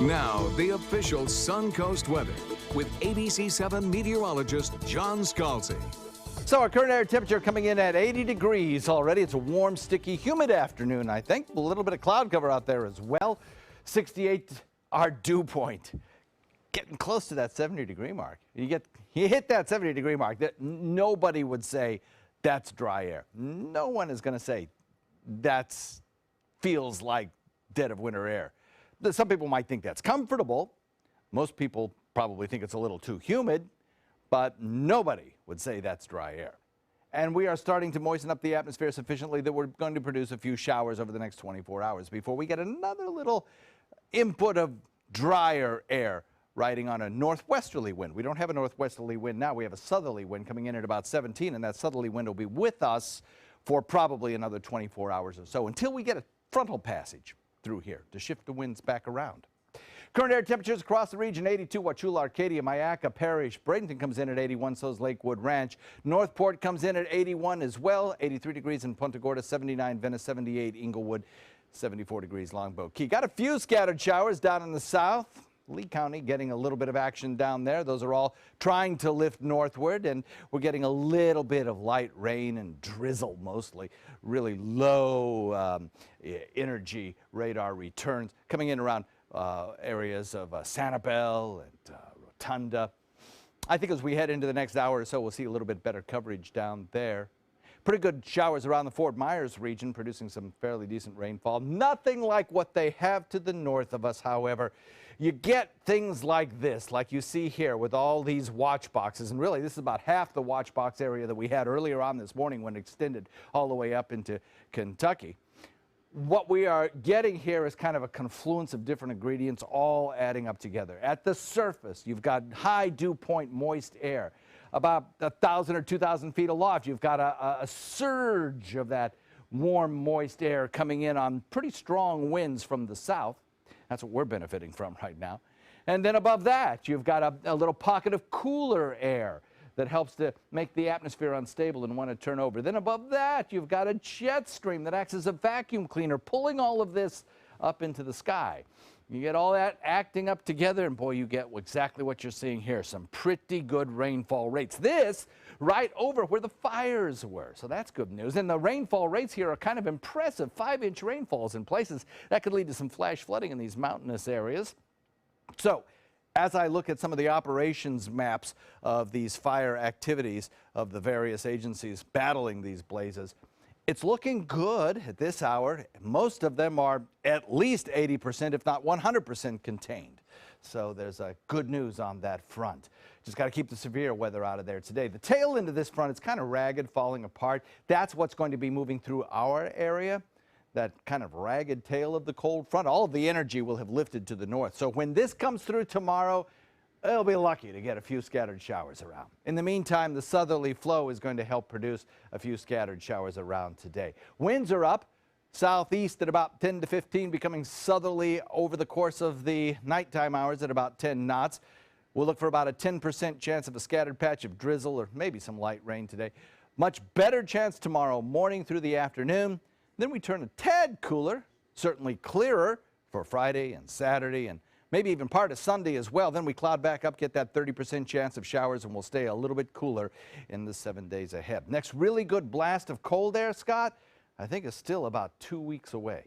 Now, the official Suncoast weather with ABC7 meteorologist John Scalzi. So our current air temperature coming in at 80 degrees already. It's a warm, sticky, humid afternoon, I think. A little bit of cloud cover out there as well. 68 our dew point. Getting close to that 70-degree mark. You hit that 70-degree mark. That nobody would say that's dry air. No one is going to say that feels like dead of winter air. Some people might think that's comfortable. Most people probably think it's a little too humid, but nobody would say that's dry air. And we are starting to moisten up the atmosphere sufficiently that we're going to produce a few showers over the next 24 hours before we get another little input of drier air riding on a northwesterly wind. We don't have a northwesterly wind now. We have a southerly wind coming in at about 17, and that southerly wind will be with us for probably another 24 hours or so until we get a frontal passage through here to shift the winds back around. Current air temperatures across the region: 82 Wauchula, Arcadia, Myakka Parish. Bradenton comes in at 81, so is Lakewood Ranch. Northport comes in at 81 as well. 83 degrees in Punta Gorda, 79 Venice, 78 Inglewood, 74 degrees Longboat Key. Got a few scattered showers down in the south. Lee County getting a little bit of action down there. Those are all trying to lift northward, and we're getting a little bit of light rain and drizzle mostly. Really low energy radar returns coming in around areas of Sanibel and Rotunda. I think as we head into the next hour or so, we'll see a little bit better coverage down there. Pretty good showers around the Fort Myers region, producing some fairly decent rainfall. Nothing like what they have to the north of us, however. You get things like this, like you see here with all these watch boxes. And really, this is about half the watch box area that we had earlier on this morning when it extended all the way up into Kentucky. What we are getting here is kind of a confluence of different ingredients all adding up together. At the surface, you've got high dew point moist air. About 1,000 or 2,000 feet aloft, you've got a surge of that warm, moist air coming in on pretty strong winds from the south. That's what we're benefiting from right now. And then above that, you've got a little pocket of cooler air that helps to make the atmosphere unstable and want to turn over. Then above that, you've got a jet stream that acts as a vacuum cleaner, pulling all of this up into the sky. You get all that acting up together, and boy, you get exactly what you're seeing here, some pretty good rainfall rates. This right over where the fires were, so that's good news. And the rainfall rates here are kind of impressive, 5-inch rainfalls in places. That could lead to some flash flooding in these mountainous areas. So as I look at some of the operations maps of these fire activities of the various agencies battling these blazes, it's looking good at this hour. Most of them are at least 80%, if not 100% contained. So there's good news on that front. Just got to keep the severe weather out of there today. The tail end of this front is kind of ragged, falling apart. That's what's going to be moving through our area. That kind of ragged tail of the cold front, all of the energy will have lifted to the north. So when this comes through tomorrow, they'll be lucky to get a few scattered showers around. In the meantime, the southerly flow is going to help produce a few scattered showers around today. Winds are up southeast at about 10 to 15, becoming southerly over the course of the nighttime hours at about 10 knots. We'll look for about a 10% chance of a scattered patch of drizzle or maybe some light rain today. Much better chance tomorrow morning through the afternoon. Then we turn a tad cooler, certainly clearer for Friday and Saturday and maybe even part of Sunday as well. Then we cloud back up, get that 30% chance of showers, and we'll stay a little bit cooler in the 7 days ahead. Next really good blast of cold air, Scott, I think is still about 2 weeks away.